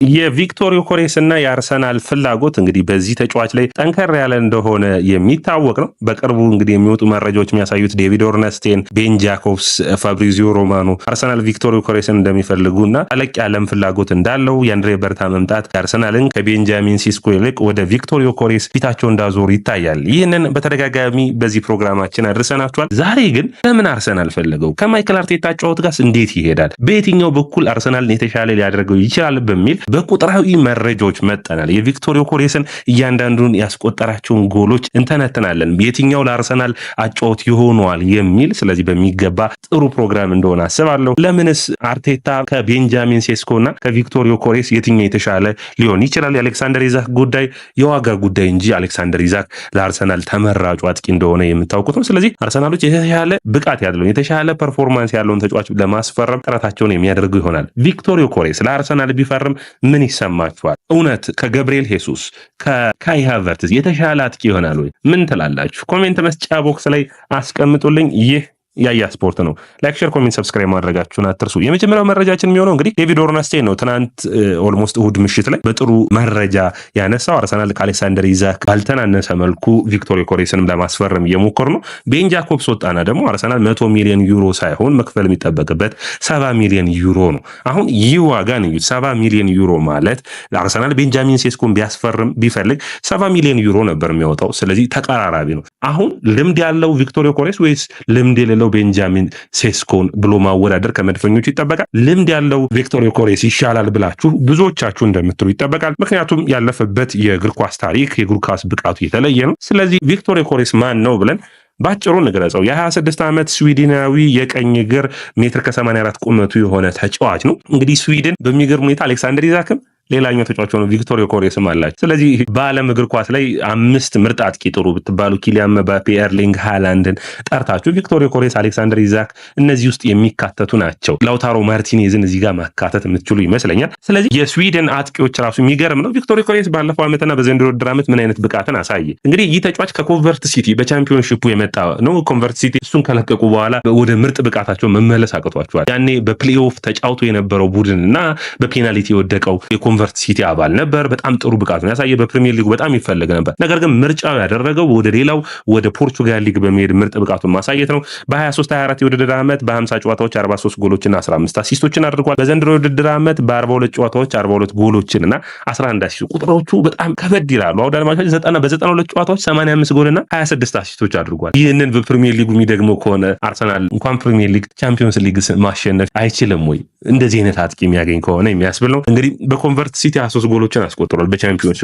የቪክቶር ዮኬሬስ እና የአርሰናል ፍላጎት እንግዲህ በዚህ ተጫዋች ላይ ጠንከር ያለ እንደሆነ የሚታወቅ ነው። በቅርቡ እንግዲህ የሚወጡ መረጃዎች የሚያሳዩት ዴቪድ ኦርነስቴን፣ ቤን ጃኮብስ፣ ፋብሪዚዮ ሮማኖ አርሰናል ቪክቶር ዮኬሬስን እንደሚፈልጉና ጠለቅ ያለም ፍላጎት እንዳለው የአንድሬ በርታ መምጣት አርሰናልን ከቤንጃሚን ሴስኮ ይልቅ ወደ ቪክቶር ዮኬሬስ ፊታቸው እንዳዞሩ ይታያል። ይህንን በተደጋጋሚ በዚህ ፕሮግራማችን አድርሰናችኋል። ዛሬ ግን ለምን አርሰናል ፈለገው? ከማይክል አርቴታ ጨዋታ ጋር እንዴት ይሄዳል? በየትኛው በኩል አርሰናልን የተሻለ ሊያደርገው ይችላል በሚል በቁጥራዊ መረጃዎች መጠናል። የቪክቶር ዮኬሬስን እያንዳንዱን ያስቆጠራቸውን ጎሎች እንተነትናለን። የትኛው ለአርሰናል አጫወት ይሆነዋል የሚል ስለዚህ በሚገባ ጥሩ ፕሮግራም እንደሆነ አስባለሁ። ለምንስ አርቴታ ከቤንጃሚን ሴስኮና ከቪክቶር ዮኬሬስ የትኛው የተሻለ ሊሆን ይችላል? የአሌክሳንደር ኢዛክ ጉዳይ የዋጋ ጉዳይ እንጂ አሌክሳንደር ኢዛክ ለአርሰናል ተመራጩ አጥቂ እንደሆነ የምታውቁት ነው። ስለዚህ አርሰናሎች የተሻለ ብቃት ያለው የተሻለ ፐርፎርማንስ ያለውን ተጫዋች ለማስፈረም ጥረታቸውን የሚያደርጉ ይሆናል። ቪክቶር ዮኬሬስ ለአርሰናል ቢፈርም ምን ይሰማችኋል? እውነት ከገብርኤል ሄሱስ ከካይ ሃቨርትዝ የተሻለ አጥቂ ይሆናል ወይ? ምን ትላላችሁ? ኮሜንት መስጫ ቦክስ ላይ አስቀምጡልኝ። ይህ ያያ ስፖርት ነው። ላይክ፣ ሼር፣ ኮሜንት፣ ሰብስክራይብ ማድረጋችሁን አትርሱ። የመጀመሪያው መረጃችን የሚሆነው እንግዲህ ዴቪድ ኦርነስቴን ነው። ትናንት ኦልሞስት እሁድ ምሽት ላይ በጥሩ መረጃ ያነሳው አርሰናል ከአሌክሳንደር ኢዛክ ባልተናነሰ መልኩ ቪክቶር ዮኬሬስንም ለማስፈረም እየሞከሩ ነው። ቤን ጃኮብስ ወጣና ደግሞ አርሰናል 100 ሚሊዮን ዩሮ ሳይሆን መክፈል የሚጠበቅበት 70 ሚሊዮን ዩሮ ነው። አሁን ይህ ዋጋ ነው 70 ሚሊዮን ዩሮ ማለት አርሰናል ቤንጃሚን ሴስኮን ቢያስፈርም ቢፈልግ 70 ሚሊዮን ዩሮ ነበር የሚያወጣው። ስለዚህ ተቀራራቢ ነው። አሁን ልምድ ያለው ቪክቶር ዮኬሬስ ወይስ ልምድ የሌለው ቤንጃሚን ሴስኮን ብሎ ማወዳደር ከመድፈኞቹ ይጠበቃል። ልምድ ያለው ቪክቶር ዮኬሬስ ይሻላል ብላችሁ ብዙዎቻችሁ እንደምትሉ ይጠበቃል። ምክንያቱም ያለፈበት የእግር ኳስ ታሪክ የእግር ኳስ ብቃቱ የተለየ ነው። ስለዚህ ቪክቶር ዮኬሬስ ማን ነው ብለን ባጭሩ እንግለጸው። የ26 ዓመት ስዊድናዊ የቀኝ እግር ሜትር ከ84 ቁመቱ የሆነ ተጫዋች ነው። እንግዲህ ስዊድን በሚገርም ሁኔታ አሌክሳንደር ኢዛክም ሌላኛው ተጫዋች ሆኖ ቪክቶር ዮኬሬስም አላቸው። ስለዚህ በዓለም እግር ኳስ ላይ 5 ምርጥ አጥቂ ጥሩ ብትባሉ ኪሊያን ምባፔ፣ ኤርሊንግ ሃላንድን ጠርታችሁ ቪክቶር ዮኬሬስ፣ አሌክሳንደር ኢዛክ እነዚህ ውስጥ የሚካተቱ ናቸው። ላውታሮ ማርቲኔዝን እዚህ ጋር ማካተት የምትችሉ ይመስለኛል። ስለዚህ የስዊድን አጥቂዎች ራሱ የሚገርም ነው። ቪክቶር ዮኬሬስ ባለፈው ዓመትና በዘንድሮ ውድድር ዓመት ምን አይነት ብቃትን አሳየ? እንግዲህ ይህ ተጫዋች ከኮንቨርት ሲቲ በቻምፒዮንሺፑ የመጣ ነው። ኮንቨርት ሲቲ እሱን ከለቀቁ በኋላ ወደ ምርጥ ብቃታቸው መመለስ አቅቷቸዋል። ያኔ በፕሌይኦፍ ተጫውቶ የነበረው ቡድን እና በፔናልቲ የወደቀው ኮንቨርት ሲቲ አባል ነበር። በጣም ጥሩ ብቃት ነው ያሳየ። በፕሪሚየር ሊግ በጣም ይፈልግ ነበር። ነገር ግን ምርጫው ያደረገው ወደ ሌላው ወደ ፖርቹጋል ሊግ በመሄድ ምርጥ ብቃቱን ማሳየት ነው። በ23-24 የውድድር ዓመት በ50 ጨዋታዎች 43 ጎሎችና 15 አሲስቶችን አድርጓል። በዘንድሮ የውድድር ዓመት በ42 ጨዋታዎች 42 ጎሎችንና 11 አሲስቶች። ቁጥሮቹ በጣም ከበድ ይላሉ። አውደ አድማጮች በ92 ጨዋታዎች 85 ጎልና 26 አሲስቶች አድርጓል። ይህንን በፕሪሚየር ሊጉ የሚደግመው ከሆነ አርሰናል እንኳን ፕሪሚየር ሊግ ቻምፒዮንስ ሊግ ማሸነፍ አይችልም ወይ? እንደዚህ አይነት አጥቂ የሚያገኝ ከሆነ የሚያስብል ነው። እንግዲህ በኮንቨርት ሲቲ 23 ጎሎችን አስቆጥሯል።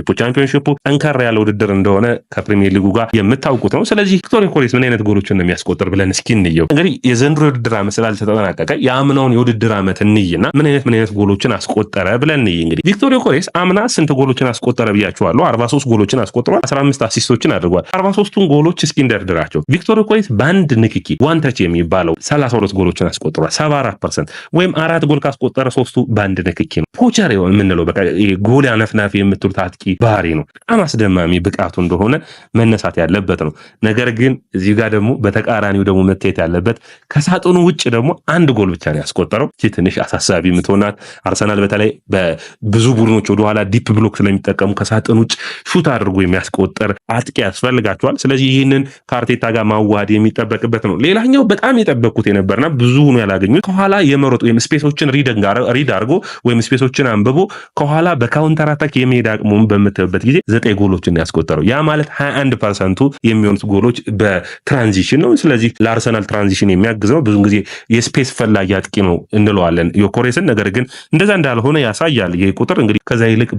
በቻምፒዮንሺፑ ጠንካራ ያለ ውድድር እንደሆነ ከፕሪሚየር ሊጉ ጋር የምታውቁት ነው። ስለዚህ ቪክቶር ዮኬሬስ ምን አይነት ጎሎችን ነው የሚያስቆጥር ብለን እስኪ እንየው። እንግዲህ የዘንድሮ የውድድር ዓመት ስላልተጠናቀቀ የአምናውን የውድድር ዓመት እንይና ምን አይነት ጎሎችን አስቆጠረ ብለን እንይ። እንግዲህ ቪክቶር ዮኬሬስ አምና ስንት ጎሎችን አስቆጠረ ብያችኋለሁ። 43 ጎሎችን አስቆጥሯል። 15 አሲስቶችን አድርጓል። 43ቱን ጎሎች እስኪ እንደርድራቸው። ቪክቶር ዮኬሬስ በአንድ ንክኪ ዋን ተች የሚባለው 32 ጎሎችን አስቆጥሯል። 74% ወይም 4 ጎል ካስቆጠረ 3ቱ በአንድ ንክኪ ነው። ፖቸር የምንለው በቃ ጎል ያነፍናፊ የምትሉት አጥቂ ባህሪ ነው። በጣም አስደማሚ ብቃቱ እንደሆነ መነሳት ያለበት ነው። ነገር ግን እዚህ ጋር ደግሞ በተቃራኒው ደግሞ መታየት ያለበት ከሳጥኑ ውጭ ደግሞ አንድ ጎል ብቻ ነው ያስቆጠረው። እቺ ትንሽ አሳሳቢ የምትሆናት አርሰናል በተለይ በብዙ ቡድኖች ወደኋላ ዲፕ ብሎክ ስለሚጠቀሙ ከሳጥኑ ውጭ ሹት አድርጎ የሚያስቆጠር አጥቂ ያስፈልጋቸዋል። ስለዚህ ይህንን ከአርቴታ ጋር ማዋሃድ የሚጠበቅበት ነው። ሌላኛው በጣም የጠበቁት የነበርና ብዙ ነው ያላገኙት ከኋላ የመሮጥ ወይም ስፔሶችን ሪድ አድርጎ ወይም ስፔሶችን አንብቦ ከኋላ በካውንተር አታክ የመሄድ አቅሙን በምትበት ጊዜ 9 ጎሎችን ያስቆጠረው። ያ ማለት 21% የሚሆኑት ጎሎች በትራንዚሽን ነው። ስለዚህ ለአርሰናል ትራንዚሽን የሚያግዘው ብዙ ጊዜ የስፔስ ፈላጊ አጥቂ ነው እንለዋለን ዮኬሬስን። ነገር ግን እንደዛ እንዳልሆነ ያሳያል። ይሄ ቁጥር እንግዲህ ከዛ ይልቅ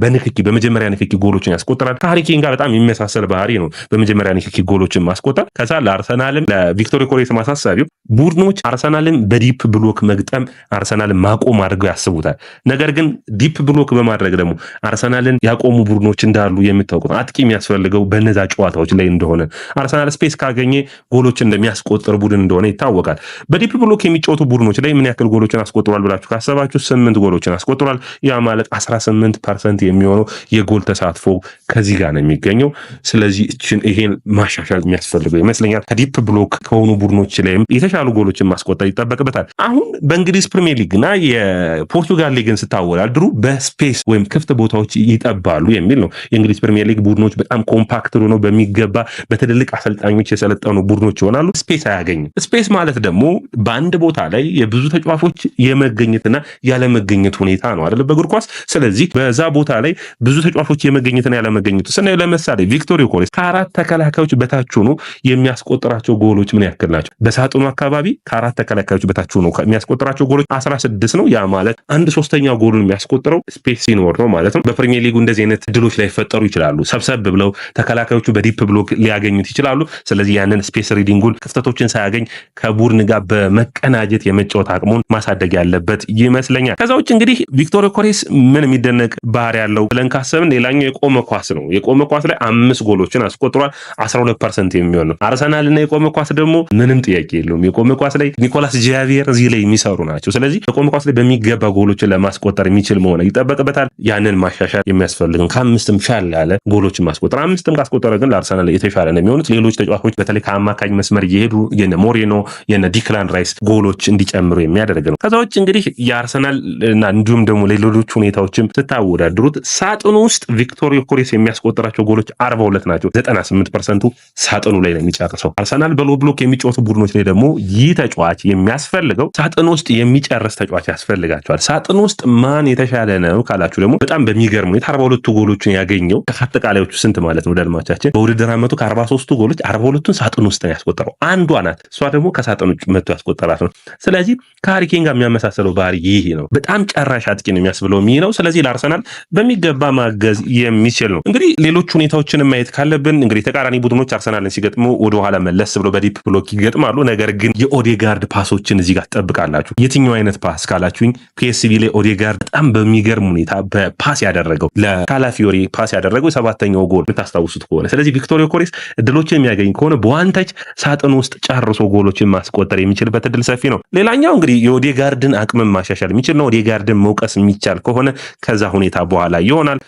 በመጀመሪያ ንክኪ ጎሎችን ያስቆጥራል። ከሃሪ ኬን ጋር በጣም የሚመሳሰል ባህሪ ነው በመጀመሪያ ንክኪ ጎሎችን ማስቆጠር። ከዛ ለአርሰናልም ለቪክቶር ዮኬሬስ ማሳሰቢው ቡድኖች አርሰናልን በዲፕ ብሎክ መግጠም አርሰናልን ማቆም አድርገው ያስቡታል። ነገር ግን ዲፕ ብሎክ በማድረግ ደግሞ አርሰናልን ያቆሙ ቡድኖች እንዳሉ የሚታወቁት አጥቂ የሚያስፈልገው በነዛ ጨዋታዎች ላይ እንደሆነ አርሰናል ስፔስ ካገኘ ጎሎችን እንደሚያስቆጥር ቡድን እንደሆነ ይታወቃል። በዲፕ ብሎክ የሚጫወቱ ቡድኖች ላይ ምን ያክል ጎሎችን አስቆጥሯል ብላችሁ ካሰባችሁ 8 ጎሎችን አስቆጥሯል። ያ ማለት 18% የሚሆነው የጎል ተሳትፎ ከዚህ ጋር ነው የሚገኘው። ስለዚህ ይሄን ማሻሻል የሚያስፈልገው ይመስለኛል። ከዲፕ ብሎክ ከሆኑ ቡድኖች ላይም የተሻሉ ጎሎችን ማስቆጠር ይጠበቅበታል። አሁን በእንግሊዝ ፕሪሚየር ሊግና የፖርቱጋል ሊግን ስታወዳድሩ በስፔስ ወይም ክፍት ቦታዎች ይጠባሉ የሚል ነው። የእንግሊዝ ፕሪሚየር ሊግ ቡድኖች በጣም ኮምፓክት ሆነው በሚገባ በትልልቅ አሰልጣኞች የሰለጠኑ ቡድኖች ይሆናሉ። ስፔስ አያገኝም። ስፔስ ማለት ደግሞ በአንድ ቦታ ላይ የብዙ ተጫዋቾች የመገኘትና ያለመገኘት ሁኔታ ነው አይደል በእግር ኳስ። ስለዚህ በዛ ቦታ ላይ ብዙ ተጫዋቾች የመገኘትና ያለመገኘቱ ስናይ ለምሳሌ ቪክቶር ዮኬሬስ ከአራት ተከላካዮች በታች ሆኖ የሚያስቆጥራቸው ጎሎች ምን ያክል ናቸው? በሳጥኑ አካባቢ ከአራት ተከላካዮች በታች ሆኖ የሚያስቆጥራቸው ጎሎች 16 ነው። ያ ማለት 1/3 ጎሉን የሚያስቆጥረው ስፔስ ሲኖር ነው ማለት ነው። በፕሪሚየር ሊጉ እንደዚህ አይነት ድሎች ላይፈጠሩ ይችላሉ። ሰብሰብ ብለው ተከላካዮቹ በዲፕ ብሎክ ሊያገኙት ይችላሉ። ስለዚህ ያንን ስፔስ ሪዲንጉን ክፍተቶችን ሳያገኝ ከቡድን ጋር በመቀናጀት የመጫወት አቅሙን ማሳደግ ያለበት ይመስለኛል። ከዛ ውጭ እንግዲህ ቪክቶር ዮኬሬስ ምን የሚደነቅ ባህሪ ያለው ብለን ካሰብን ሌላኛው የቆመ ኳስ ነው። የቆመ ኳስ ላይ 5 ጎሎችን አስቆጥሯል። 12% የሚሆን ነው። አርሰናል እና የቆመ ኳስ ደግሞ ምንም ጥያቄ የለውም። የቆመ ኳስ ላይ ኒኮላስ ጃቪየር እዚህ ላይ የሚሰሩ ናቸው። ስለዚህ የቆመ ኳስ ላይ በሚገባ ጎሎችን ለማስቆጠር የሚችል መሆን ይጠበቅበታል። ያንን ማሻሻል የሚያስፈልግን ከ5ም ሻል ያለ ጎሎችን ማስቆጠር 5ም ካስቆጠረ ግን ለአርሰናል የተሻለ ነው የሚሆኑት። ሌሎች ተጫዋቾች በተለይ ከአማካኝ መስመር እየሄዱ የነ ሞሬኖ የነ ዲክላን ራይስ ጎሎች እንዲጨምሩ የሚያደርግ ነው። ከዛ ውጭ እንግዲህ የአርሰናል እና እንዲሁም ደግሞ ሌሎች ሁኔታዎችም ስታወዳድሩት ሳጥኑ ውስጥ ቪክቶር ዮኬሬስ የሚያስቆጥራቸው ጎሎች 42 ናቸው። 98% ሳጥኑ ላይ ነው የሚጨርሰው። አርሰናል በሎ ብሎክ የሚጫወቱ ቡድኖች ላይ ደግሞ ይህ ተጫዋች የሚያስፈልገው ሳጥኑ ውስጥ የሚጨርስ ተጫዋች ያስፈልጋቸዋል። ሳጥኑ ውስጥ ማን የተሻለ ነው ካላችሁ ደግሞ በጣም በሚገርም ሁኔታ 42 ጎሎችን ያገኘው ከአጠቃላዮቹ ስንት ማለት ነው ደልማቻችን በውድድር ዓመቱ ከ43 ጎሎች 42ቱን ሳጥኑ ውስጥ ነው ያስቆጠረው። አንዷ ናት እሷ ደግሞ ከሳጥኑ ውጭ መጥቶ ያስቆጠራት ነው። ስለዚህ ከሃሪ ኬን ጋር የሚያመሳሰለው ባህሪ ይሄ ነው። በጣም ጨራሽ አጥቂ ነው የሚያስብለው ይሄ ነው። ስለዚህ ለአርሰናል በሚገባ ማገዝ የሚችል ነው። እንግዲህ ሌሎች ሁኔታዎችን ማየት ካለብን እንግዲህ ተቃራኒ ቡድኖች አርሰናልን ሲገጥሙ ወደ ኋላ መለስ ብሎ በዲፕ ብሎክ ይገጥማሉ። ነገር ግን የኦዴጋርድ ፓሶችን እዚህ ጋር ትጠብቃላችሁ። የትኛው አይነት ፓስ ካላችሁኝ ፒኤስቪ ላይ ኦዴጋርድ በጣም በሚገርም ሁኔታ በፓስ ያደረገው ለካላፊዮሪ ፓስ ያደረገው 7ኛው ጎል የምታስታውሱት ከሆነ ስለዚህ ቪክቶር ዮኬሬስ እድሎችን የሚያገኝ ከሆነ በዋንታች ሳጥን ውስጥ ጨርሶ ጎሎችን ማስቆጠር የሚችልበት እድል ሰፊ ነው። ሌላኛው እንግዲህ የኦዴጋርድን አቅምን ማሻሻል የሚችል ነው። ኦዴጋርድን መውቀስ የሚቻል ከሆነ ከዛ ሁኔታ በኋላ ይሆናል።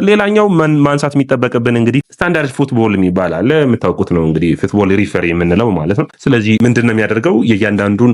ሌላኛው ማንሳት የሚጠበቅብን እንግዲህ ስታንዳርድ ፉትቦል የሚባል አለ። የምታውቁት ነው እንግዲህ ፉትቦል ሪፈሪ የምንለው ማለት ነው። ስለዚህ ምንድነው የሚያደርገው የእያንዳንዱን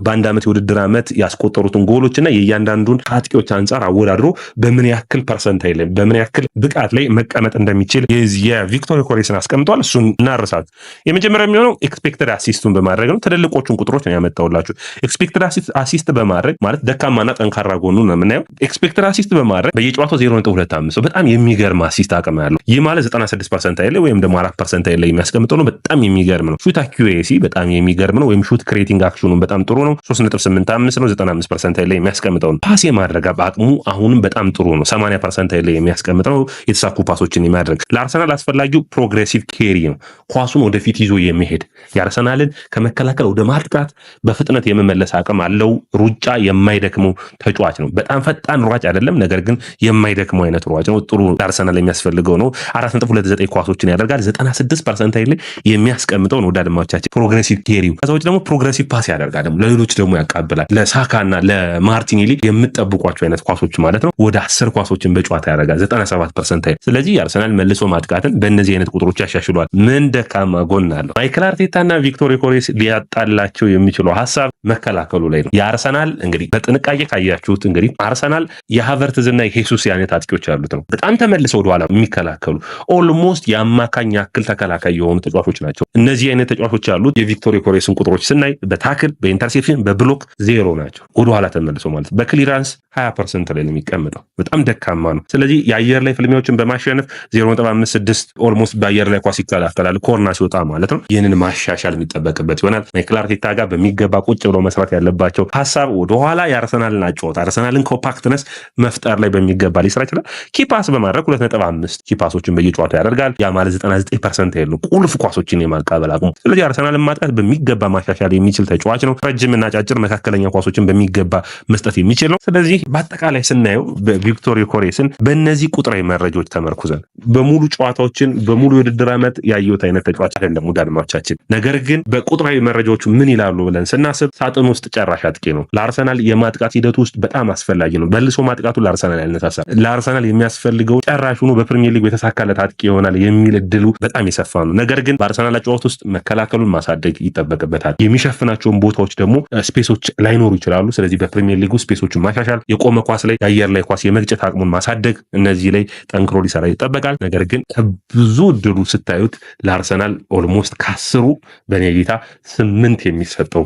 በአንድ ዓመት የውድድር ዓመት ያስቆጠሩትን ጎሎችና የእያንዳንዱን አጥቂዎች አንጻር አወዳድሮ በምን ያክል ፐርሰንታይል ላይ በምን ያክል ብቃት ላይ መቀመጥ እንደሚችል የቪክቶር ዮኬሬስን አስቀምጧል። እሱን እናርሳት። የመጀመሪያ የሚሆነው ኤክስፔክትድ አሲስቱን በማድረግ ነው። ትልልቆቹን ቁጥሮች ነው ያመጣውላችሁ። ኤክስፔክትድ አሲስት በማድረግ ማለት ደካማና ጠንካራ ጎኑ ነው የምናየው። ኤክስፔክትድ አሲስት በማድረግ በየጨዋታው 0.25 በጣም የሚገርም አሲስት አቅም ያለው ይህ ማለት 96% ላይ ወይም ደግሞ 4% ላይ የሚያስቀምጠው ነው። በጣም የሚገርም ነው። ሹት አኪዩሬሲ በጣም የሚገርም ነው። ወይም ሹት ክሬቲንግ አክሽኑን በጣም ጥሩ ነው። 3.85 ነው። 95% ላይ የሚያስቀምጠው ነው። ፓስ የማድረግ አቅሙ አሁንም በጣም ጥሩ ነው። 80% ላይ የሚያስቀምጠው የተሳኩ ፓሶችን የሚያደርግ ለአርሰናል አስፈላጊው ፕሮግሬሲቭ ኬሪ ነው። ኳሱን ወደፊት ይዞ የሚሄድ የአርሰናልን ከመከላከል ወደ ማጥቃት በፍጥነት የመመለስ አቅም አለው። ሩጫ የማይደክመው ተጫዋች ነው። በጣም ፈጣን ሯጭ አይደለም፣ ነገር ግን የማይደክመው አይነት ሯጭ ነው። ጥሩ ለአርሰናል የሚያስፈልገው ነው። 4.29 ኳሶችን ያደርጋል። 96% ላይ የሚያስቀምጠው ነው። ዳድማዎቻችን ፕሮግሬሲቭ ኬሪው ከዛ ውጭ ደግሞ ፕሮግሬሲቭ ፓስ ያደርጋል። ደግሞ ለሌሎች ደግሞ ያቃብላል። ለሳካና ለማርቲኔሊ የምትጠብቋቸው አይነት ኳሶች ማለት ነው። ወደ 10 ኳሶችን በጨዋታ ያደርጋል 97% ላይ። ስለዚህ የአርሰናል መልሶ ማጥቃትን በእነዚህ አይነት ቁጥሮች ያሻሽሏል። ምን ደካማ ጎን አለው? ማይክል አርቴታና ቪክቶር ዮኬሬስ ሊያጣላቸው የሚችለው ሀሳብ መከላከሉ ላይ ነው። የአርሰናል እንግዲህ በጥንቃቄ ካያችሁት እንግዲህ አርሰናል የሃቨርትዝና የሄሱስ አይነት አጥቂዎች ያሉት ነው። በጣም ተመልሰው ወደኋላ የሚከላከሉ ኦልሞስት የአማካኝ ያክል ተከላካይ የሆኑ ተጫዋቾች ናቸው። እነዚህ አይነት ተጫዋቾች ያሉት የቪክቶር ዮኬሬስን ቁጥሮች ስናይ በታክል በኢንተርሴፕሽን በብሎክ ዜሮ ናቸው። ወደኋላ ተመልሰው ማለት በክሊራንስ 20% ላይ ነው የሚቀመጠው። በጣም ደካማ ነው። ስለዚህ የአየር ላይ ፍልሚያዎችን በማሸነፍ 0.56 ኦልሞስት በአየር ላይ ኳስ ይከላከላል ኮርና ሲወጣ ማለት ነው። ይህንን ማሻሻል የሚጠበቅበት ይሆናል። ማይክል አርቴታ ጋር በሚገባ ቁጭ ብለው መስራት ያለባቸው ሀሳብ ወደኋላ የአርሰናልን አጨዋወት አርሰናልን ኮምፓክትነስ መፍጠር ላይ በሚገባ ሊሰራ ይችላል። ኪፓስ በማድረግ 2.5 ኪፓሶችን በየጨዋታው ያደርጋል። ያ ማለት 99% ያሉ ቁልፍ ኳሶችን የማቃበል አቅሙ። ስለዚህ አርሰናልን ማጥቃት በሚገባ ማሻሻል የሚችል ተጫዋች ነው። ረጅምና ጫጭር መካከለኛ ኳሶችን በሚገባ መስጠት የሚችል ነው። ስለዚህ በአጠቃላይ ስናየው ቪክቶር ዮኬሬስን በእነዚህ ቁጥራዊ መረጃዎች ተመርኩዘን በሙሉ ጨዋታዎችን በሙሉ የውድድር ዓመት ያየሁት አይነት ተጫዋች አይደለም ዳድማቻችን። ነገር ግን በቁጥራዊ መረጃዎቹ ምን ይላሉ ብለን ስናስብ ሳጥን ውስጥ ጨራሽ አጥቂ ነው። ለአርሰናል የማጥቃት ሂደቱ ውስጥ በጣም አስፈላጊ ነው። መልሶ ማጥቃቱ ለአርሰናል ያነሳሳል። ለአርሰናል የሚያስፈልገው ጨራሽ ሆኖ በፕሪሚየር ሊግ የተሳካለት አጥቂ ይሆናል የሚል እድሉ በጣም የሰፋ ነው። ነገር ግን በአርሰናል ጨዋታ ውስጥ መከላከሉን ማሳደግ ይጠበቅበታል። የሚሸፍናቸውን ቦታዎች ደግሞ ስፔሶች ላይኖሩ ይችላሉ። ስለዚህ በፕሪሚየር ሊጉ ስፔሶችን ማሻሻል፣ የቆመ ኳስ ላይ የአየር ላይ ኳስ ኳስ የመግጨት አቅሙን ማሳደግ፣ እነዚህ ላይ ጠንክሮ ሊሰራ ይጠበቃል። ነገር ግን ከብዙ እድሉ ስታዩት ለአርሰናል ኦልሞስት ከ10 በኔ እይታ 8 የሚሰጠው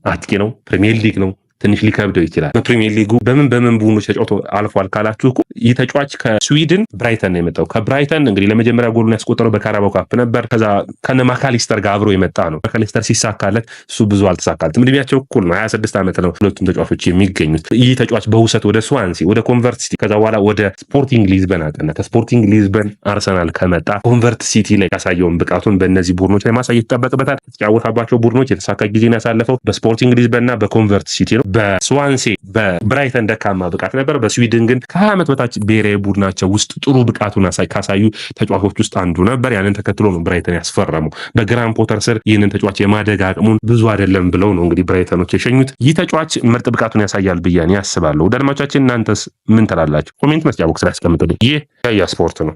አጥቂ ነው። ፕሪሚየር ሊግ ነው፣ ትንሽ ሊከብደው ይችላል። በፕሪሚየር ሊጉ በምን ቡድኖች ተጫውቶ አልፏል ካላችሁ እኮ ይህ ተጫዋች ከስዊድን ብራይተን ነው የመጣው። ከብራይተን እንግዲህ ለመጀመሪያ ጎሉን ያስቆጠረው በካራባው ካፕ ነበር። ከዛ ከነ ማካሊስተር ጋር አብሮ የመጣ ነው። ማካሊስተር ሲሳካለት እሱ ብዙ አልተሳካለትም። እድሜያቸው እኩል ነው፣ 26 ዓመት ነው ሁለቱም ተጫዋቾች የሚገኙት። ይህ ተጫዋች በውሰት ወደ ስዋንሲ ወደ ኮንቨርት ሲቲ ከዛ በኋላ ወደ ስፖርቲንግ ሊዝበን አቀና። ከስፖርቲንግ ሊዝበን አርሰናል ከመጣ ኮንቨርት ሲቲ ላይ ያሳየውን ብቃቱን በእነዚህ ቡድኖች ላይ ማሳየት ይጠበቅበታል። የተጫወታባቸው ቡድኖች የተሳካ ጊዜን ያሳለፈው በስፖርቲንግ ሊዝበንና በኮንቨርት ሲቲ ነው። በስዋንሴ በብራይተን ደካማ ብቃት ነበር። በስዊድን ግን ከ20 ዓመት በታች ብሔራዊ ቡድናቸው ውስጥ ጥሩ ብቃቱን ካሳዩ ተጫዋቾች ውስጥ አንዱ ነበር። ያንን ተከትሎ ነው ብራይተን ያስፈረሙ። በግራም ፖተር ስር ይህንን ተጫዋች የማደግ አቅሙን ብዙ አይደለም ብለው ነው እንግዲህ ብራይተኖች የሸኙት። ይህ ተጫዋች ምርጥ ብቃቱን ያሳያል ብዬ አስባለሁ። ወደ አድማጮቻችን እናንተስ ምን ትላላችሁ? ኮሜንት መስጫ ቦክስ ላይ አስቀምጡልኝ። ይህ ያያ ስፖርት ነው።